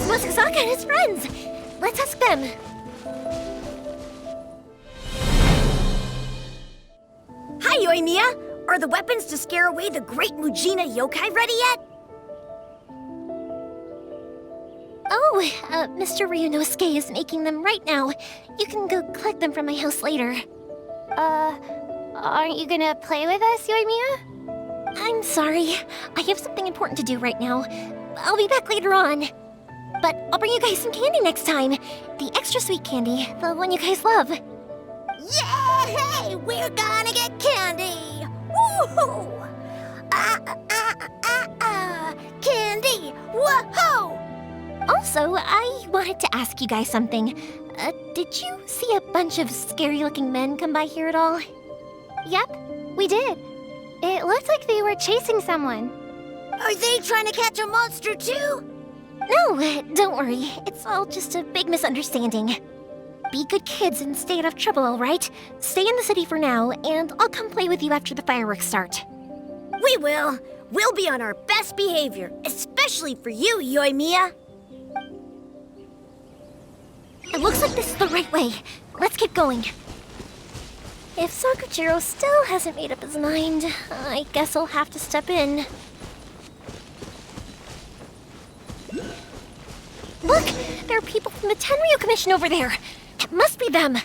It's Mosazaka and his friends. Let's ask them. Hi, Yoimiya! Are the weapons to scare away the great Mujina yokai ready yet? Oh, Mr. Ryunosuke is making them right now. You can go collect them from my house later. Aren't you gonna play with us, Yoimiya? I'm sorry. I have something important to do right now. I'll be back later on. But I'll bring you guys some candy next time. The extra sweet candy, the one you guys love. Yay! We're gonna get candy! Woohoo! Candy! Woohoo! Also, I wanted to ask you guys something. Did you see a bunch of scary-looking men come by here at all? Yep, we did. It looked like they were chasing someone. Are they trying to catch a monster too? No, don't worry. It's all just a big misunderstanding. Be good kids and stay out of trouble, all right? Stay in the city for now, and I'll come play with you after the fireworks start. We will. We'll be on our best behavior, especially for you, Yoimiya. It looks like this is the right way. Let's keep going. If Sakujirou still hasn't made up his mind, I guess I'll have to step in. Look! There are people from the Tenryou Commission over there! It must be them!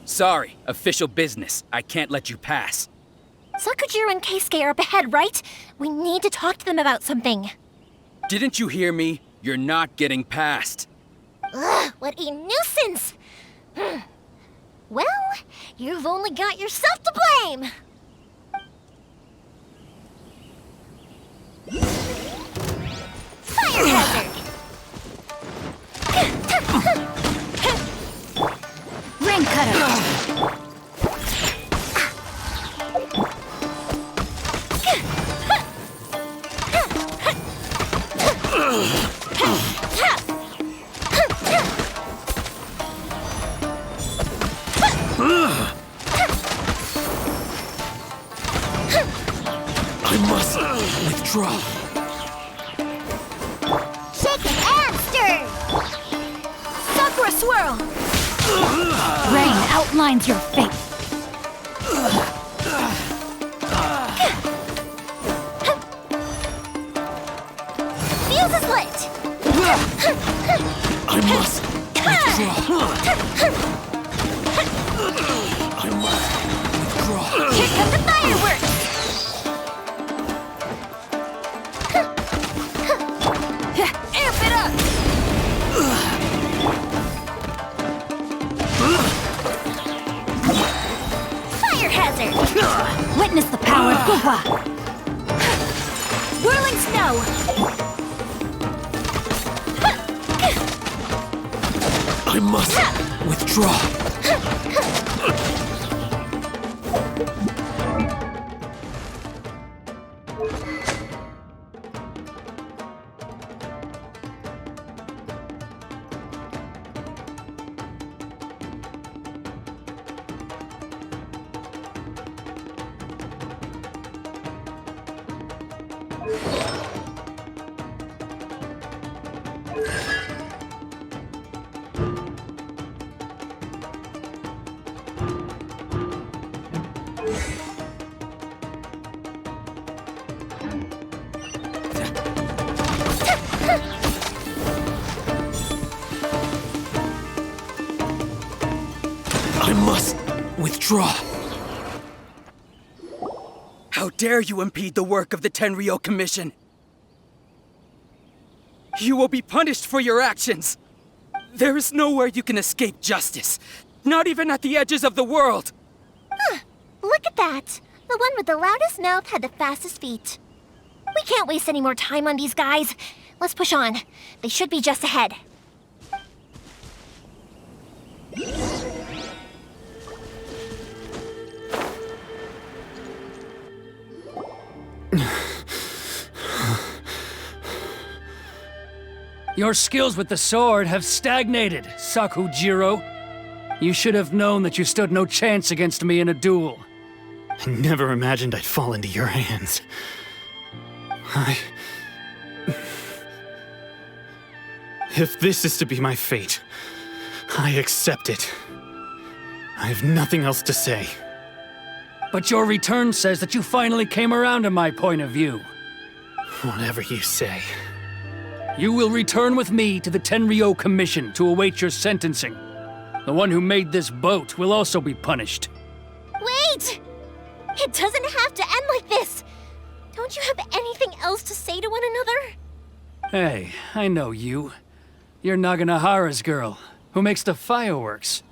Sorry, official business. I can't let you pass. Sakujirou and Keisuke are up ahead, right? We need to talk to them about something. Didn't you hear me? You're not getting past. Ugh, what a nuisance! Well, you've only got yourself to blame! Fire hazard! Rain cutter! I must withdraw. Shaken and stirred! Sakura swirl! Rain outlines your fate. Fuse is lit! I must withdraw. I must withdraw. Here come the fireworks! Amp it up! Fire hazard! Witness the power of Guhua. Whirling snow! I must withdraw. I must withdraw. How dare you impede the work of the Tenryou Commission? You will be punished for your actions. There is nowhere you can escape justice. Not even at the edges of the world. Look at that! The one with the loudest mouth had the fastest feet. We can't waste any more time on these guys. Let's push on. They should be just ahead. Your skills with the sword have stagnated, Sakujirou. You should have known that you stood no chance against me in a duel. I never imagined I'd fall into your hands. If this is to be my fate, I accept it. I have nothing else to say. But your return says that you finally came around to my point of view. Whatever you say. You will return with me to the Tenryou Commission to await your sentencing. The one who made this boat will also be punished. Wait! It doesn't have to end like this! Don't you have anything else to say to one another? Hey, I know you. You're Naganohara's girl, who makes the fireworks.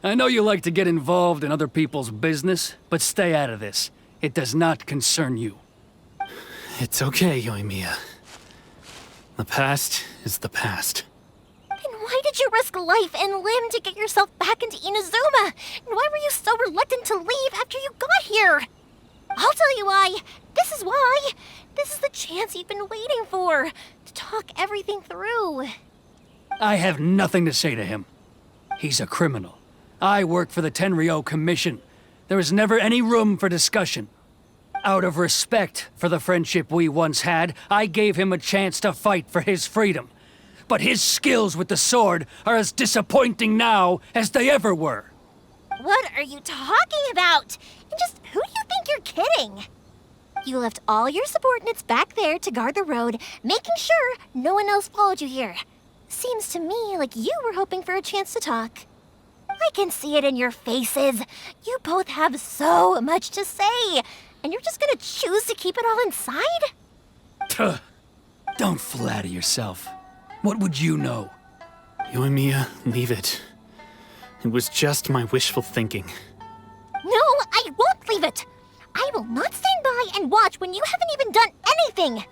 I know you like to get involved in other people's business, but stay out of this. It does not concern you. It's okay, Yoimiya. The past is the past. Then why did you risk life and limb to get yourself back into Inazuma? And why were you so reluctant to leave after you got here? I'll tell you why. This is why. This is the chance you've been waiting for, to talk everything through. I have nothing to say to him. He's a criminal. I work for the Tenryou Commission. There is never any room for discussion. Out of respect for the friendship we once had, I gave him a chance to fight for his freedom. But his skills with the sword are as disappointing now as they ever were. What are you talking about? And just who do you think you're kidding? You left all your subordinates back there to guard the road, making sure no one else followed you here. Seems to me like you were hoping for a chance to talk. I can see it in your faces. You both have so much to say, and you're just gonna choose to keep it all inside? Tuh. Don't flatter yourself. What would you know? Yoimiya, leave it. It was just my wishful thinking. No, I won't leave it. I will not stand by and watch when you haven't even done anything.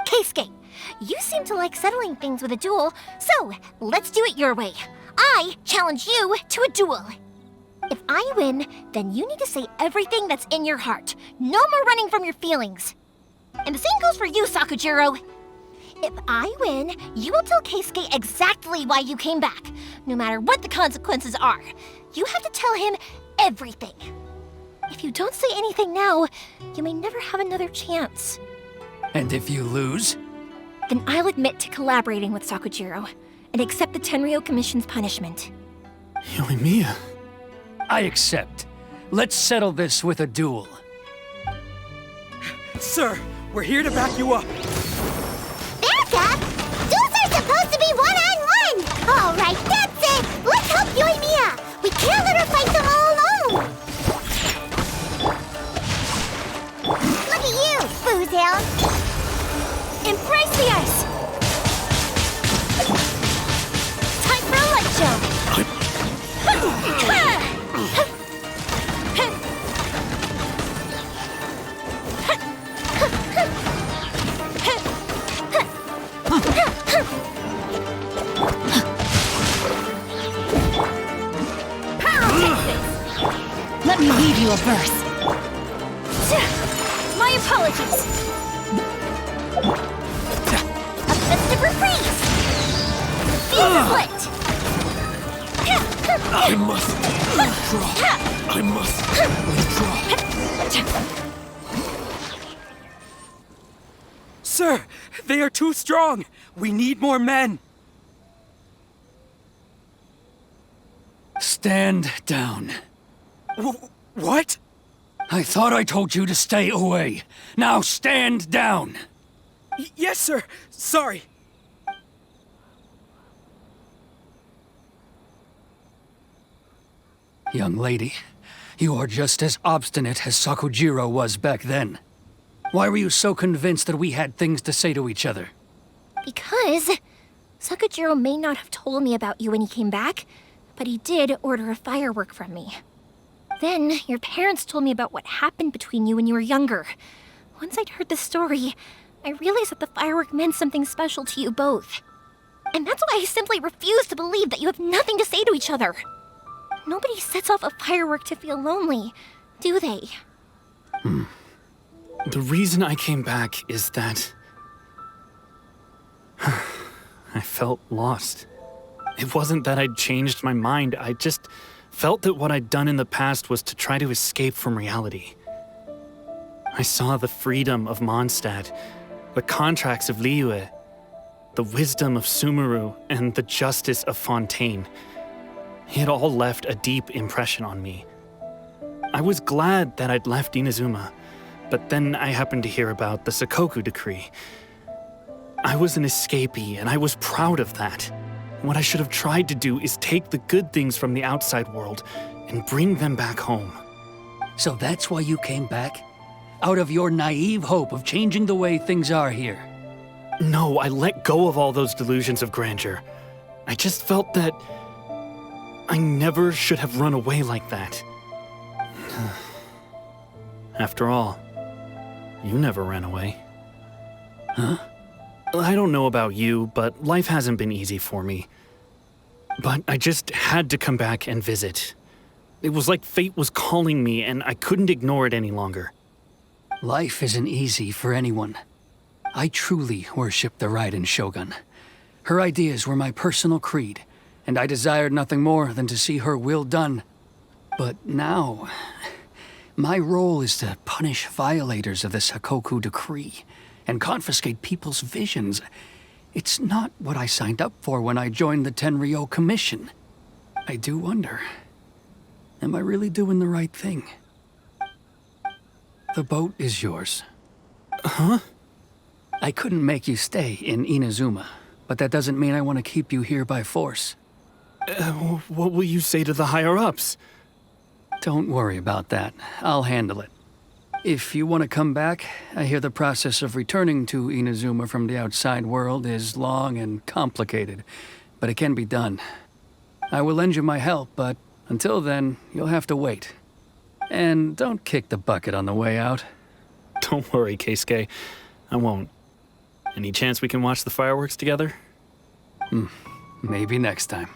Keisuke, you seem to like settling things with a duel, so let's do it your way. I challenge you to a duel. If I win, then you need to say everything that's in your heart. No more running from your feelings. And the same goes for you, Sakujirou. If I win, you will tell Keisuke exactly why you came back, no matter what the consequences are. You have to tell him everything. If you don't say anything now, you may never have another chance. And if you lose? Then I'll admit to collaborating with Sakujirou and accept the Tenryou Commission's punishment. Yoimiya. I accept. Let's settle this with a duel. Sir, we're here to back you up. Back up? Duels are supposed to be one-on-one! All right, that's it! Let's help Yoimiya! We can't let her fight them all alone! Look at you, Foozhound! Embrace the ice! Time for a light jump! Let me leave you a verse. My apologies! A festive reprise! The fuse is lit! I must withdraw. I must withdraw. Sir, they are too strong. We need more men. Stand down. What? I thought I told you to stay away. Now stand down. Yes, sir. Sorry. Young lady, you are just as obstinate as Sakujirou was back then. Why were you so convinced that we had things to say to each other? Because Sakujirou may not have told me about you when he came back, but he did order a firework from me. Then your parents told me about what happened between you when you were younger. Once I'd heard the story, I realized that the firework meant something special to you both. And that's why I simply refuse to believe that you have nothing to say to each other. Nobody sets off a firework to feel lonely, do they? The reason I came back is that I felt lost. It wasn't that I'd changed my mind, I just felt that what I'd done in the past was to try to escape from reality. I saw the freedom of Mondstadt, the contracts of Liyue, the wisdom of Sumeru, and the justice of Fontaine. It all left a deep impression on me. I was glad that I'd left Inazuma, but then I happened to hear about the Sakoku decree. I was an escapee, and I was proud of that. What I should have tried to do is take the good things from the outside world and bring them back home. So that's why you came back? Out of your naive hope of changing the way things are here? No, I let go of all those delusions of grandeur. I just felt that I never should have run away like that. After all, you never ran away. Huh? I don't know about you, but life hasn't been easy for me. But I just had to come back and visit. It was like fate was calling me, and I couldn't ignore it any longer. Life isn't easy for anyone. I truly worship the Raiden Shogun. Her ideas were my personal creed, and I desired nothing more than to see her will done. But now, my role is to punish violators of the Sakoku decree and confiscate people's visions. It's not what I signed up for when I joined the Tenryou Commission. I do wonder, am I really doing the right thing? The boat is yours. Huh? I couldn't make you stay in Inazuma, but that doesn't mean I want to keep you here by force. What will you say to the higher-ups? Don't worry about that. I'll handle it. If you want to come back, I hear the process of returning to Inazuma from the outside world is long and complicated, but it can be done. I will lend you my help, but until then, you'll have to wait. And don't kick the bucket on the way out. Don't worry, Keisuke. I won't. Any chance we can watch the fireworks together? Maybe next time.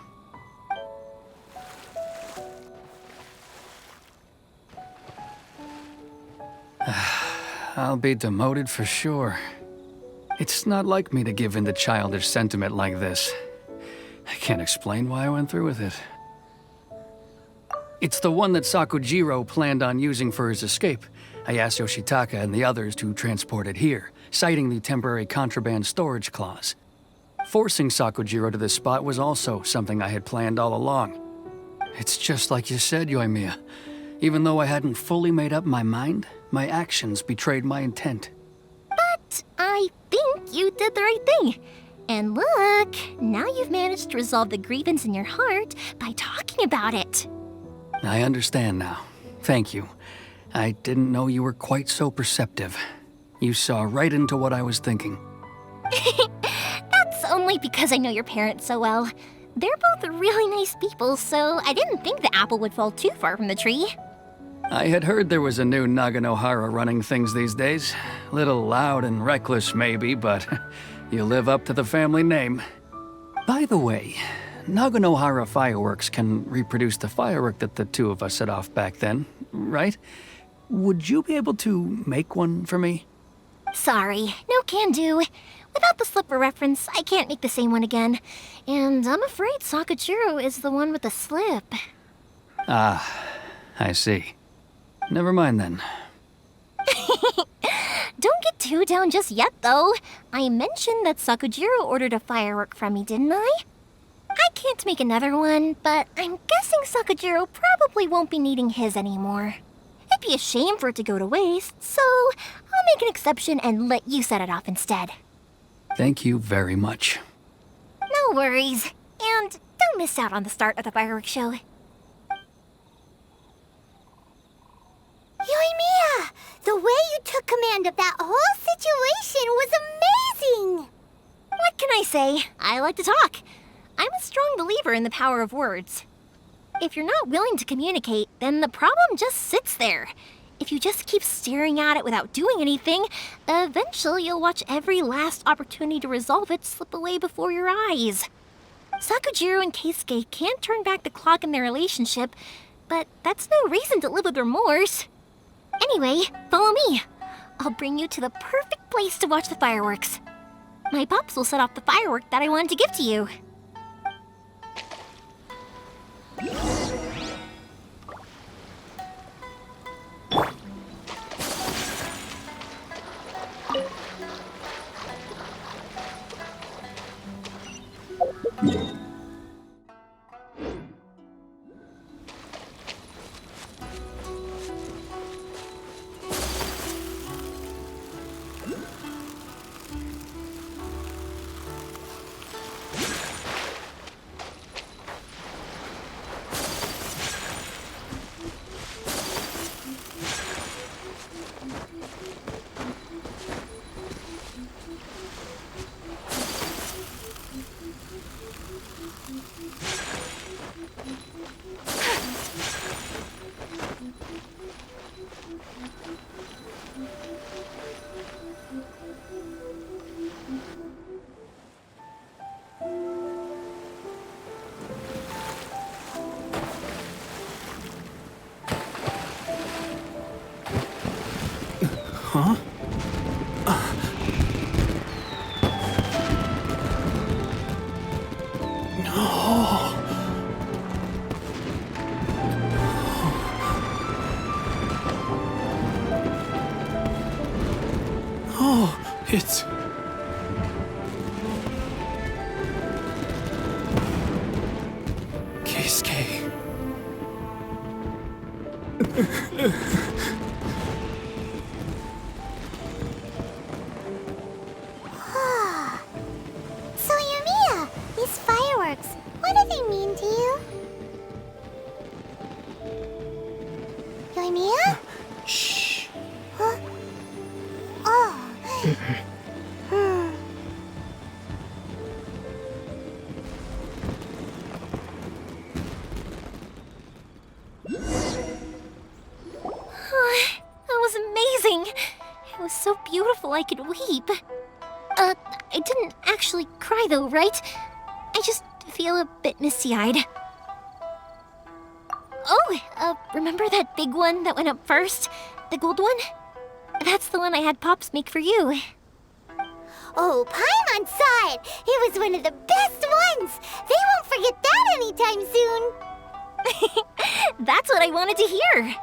I'll be demoted for sure. It's not like me to give in to childish sentiment like this. I can't explain why I went through with it. It's the one that Sakujirou planned on using for his escape. I asked Yoshitaka and the others to transport it here, citing the temporary contraband storage clause. Forcing Sakujirou to this spot was also something I had planned all along. It's just like you said, Yoimiya. Even though I hadn't fully made up my mind, my actions betrayed my intent. But I think you did the right thing. And look, now you've managed to resolve the grievance in your heart by talking about it. I understand now. Thank you. I didn't know you were quite so perceptive. You saw right into what I was thinking. That's only because I know your parents so well. They're both really nice people, so I didn't think the apple would fall too far from the tree. I had heard there was a new Naganohara running things these days. Little loud and reckless, maybe, but you live up to the family name. By the way, Naganohara Fireworks can reproduce the firework that the two of us set off back then, right? Would you be able to make one for me? Sorry, no can do. Without the slipper reference, I can't make the same one again. And I'm afraid Sakujirou is the one with the slip. Ah, I see. Never mind then. Don't get too down just yet, though. I mentioned that Sakujirou ordered a firework from me, didn't I? I can't make another one, but I'm guessing Sakujirou probably won't be needing his anymore. It'd be a shame for it to go to waste, so I'll make an exception and let you set it off instead. Thank you very much. No worries. And don't miss out on the start of the fireworks show. Yoimiya! The way you took command of that whole situation was amazing! What can I say? I like to talk. I'm a strong believer in the power of words. If you're not willing to communicate, then the problem just sits there. If you just keep staring at it without doing anything, eventually you'll watch every last opportunity to resolve it slip away before your eyes. Sakujirou and Keisuke can't turn back the clock in their relationship, but that's no reason to live with remorse. Anyway, follow me. I'll bring you to the perfect place to watch the fireworks. My pups will set off the firework that I wanted to give to you. Huh? No. Oh, it's... Keisuke. So, Yoimiya, these fireworks, what do they mean to you? Yoimiya? Shh. Huh? Oh. That was amazing. It was so beautiful I could weep. I didn't actually cry though, right? I just feel a bit misty-eyed. Oh, remember that big one that went up first? The gold one? That's the one I had Pops make for you. Oh, Paimon saw it. It was one of the best ones. They won't forget that anytime soon. That's what I wanted to hear.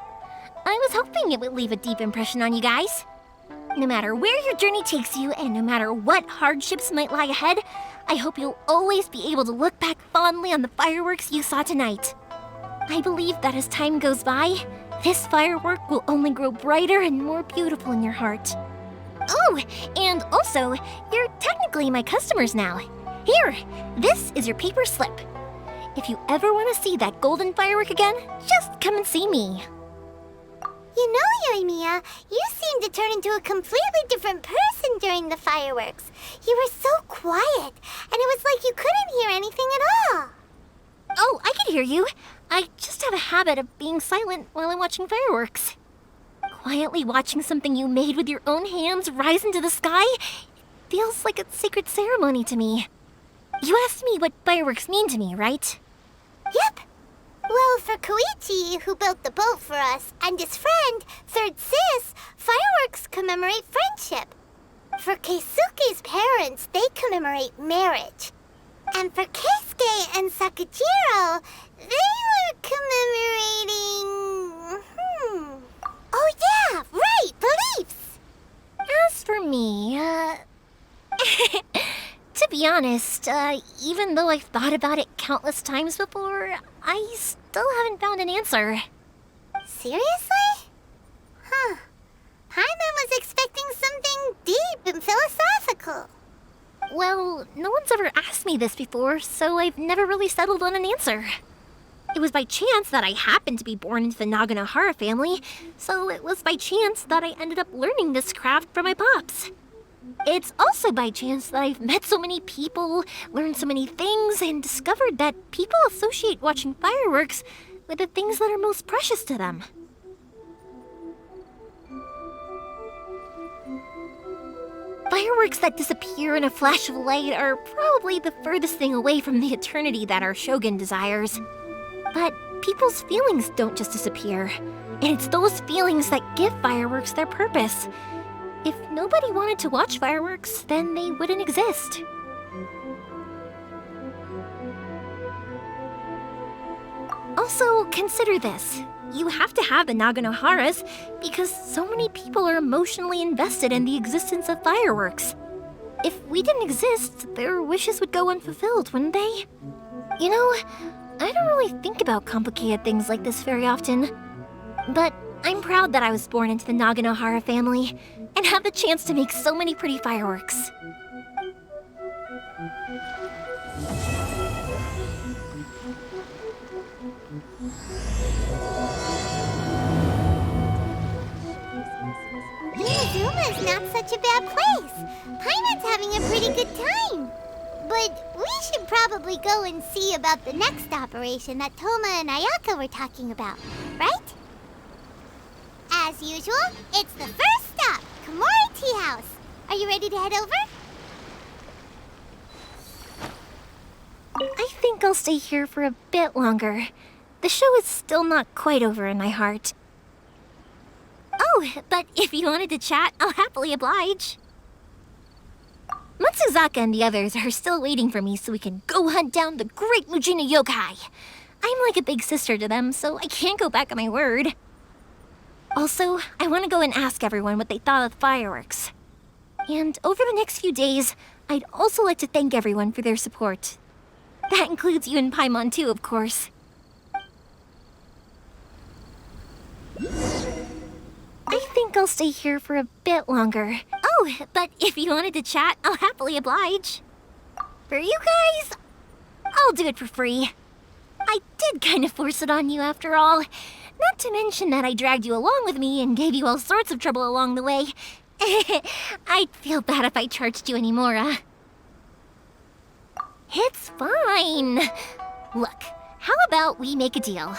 I was hoping it would leave a deep impression on you guys. No matter where your journey takes you, and no matter what hardships might lie ahead, I hope you'll always be able to look back fondly on the fireworks you saw tonight. I believe that as time goes by, this firework will only grow brighter and more beautiful in your heart. Oh, and also, you're technically my customers now. Here, this is your paper slip. If you ever want to see that golden firework again, just come and see me. You know, Yoimiya, you seemed to turn into a completely different person during the fireworks. You were so quiet, and it was like you couldn't hear anything at all. Oh, I can hear you. I just have a habit of being silent while I'm watching fireworks. Quietly watching something you made with your own hands rise into the sky feels like a sacred ceremony to me. You asked me what fireworks mean to me, right? Yep. Well, for Koichi, who built the boat for us, and his friend, Third Sis, fireworks commemorate friendship. For Keisuke's parents, they commemorate marriage. And for Keisuke and Sakujirou, they were commemorating... Oh yeah, right, beliefs! As for me, to be honest, even though I've thought about it countless times before, I still haven't found an answer. Seriously? Huh. Paimon was expecting something deep and philosophical. Well, no one's ever asked me this before, so I've never really settled on an answer. It was by chance that I happened to be born into the Naganohara family, so it was by chance that I ended up learning this craft from my pops. It's also by chance that I've met so many people, learned so many things, and discovered that people associate watching fireworks with the things that are most precious to them. Fireworks that disappear in a flash of light are probably the furthest thing away from the eternity that our shogun desires. But people's feelings don't just disappear, and it's those feelings that give fireworks their purpose. If nobody wanted to watch fireworks, then they wouldn't exist. Also, consider this. You have to have the Naganoharas because so many people are emotionally invested in the existence of fireworks. If we didn't exist, their wishes would go unfulfilled, wouldn't they? You know, I don't really think about complicated things like this very often. But I'm proud that I was born into the Naganohara family and have the chance to make so many pretty fireworks. Inazuma's not such a bad place. Paimon's having a pretty good time. But we should probably go and see about the next operation that Toma and Ayaka were talking about, right? As usual, it's the first Are you ready to head over? I think I'll stay here for a bit longer. The show is still not quite over in my heart. Oh, but if you wanted to chat, I'll happily oblige. Matsuzaka and the others are still waiting for me so we can go hunt down the great Mujina yokai. I'm like a big sister to them, so I can't go back on my word. Also, I want to go and ask everyone what they thought of the fireworks. And over the next few days, I'd also like to thank everyone for their support. That includes you and Paimon too, of course. I think I'll stay here for a bit longer. Oh, but if you wanted to chat, I'll happily oblige. For you guys, I'll do it for free. I did kind of force it on you after all. Not to mention that I dragged you along with me and gave you all sorts of trouble along the way. I'd feel bad if I charged you anymore, It's fine. Look, how about we make a deal?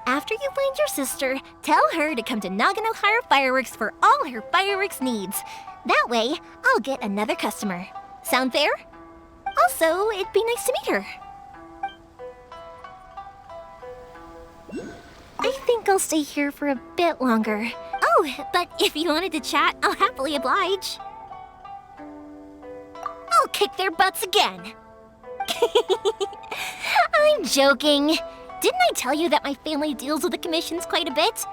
After you find your sister, tell her to come to Naganohara Fireworks for all her fireworks needs. That way, I'll get another customer. Sound fair? Also, it'd be nice to meet her. I think I'll stay here for a bit longer. Oh, but if you wanted to chat, I'll happily oblige. I'll kick their butts again. I'm joking. Didn't I tell you that my family deals with the commissions quite a bit?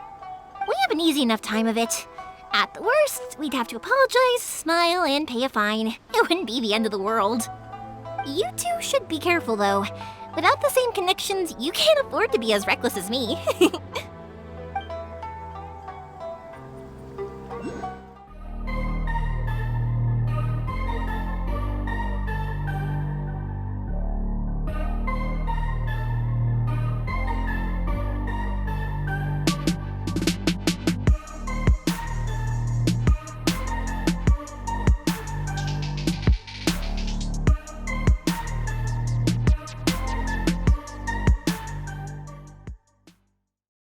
We have an easy enough time of it. At the worst, we'd have to apologize, smile, and pay a fine. It wouldn't be the end of the world. You two should be careful, though. Without the same connections, you can't afford to be as reckless as me.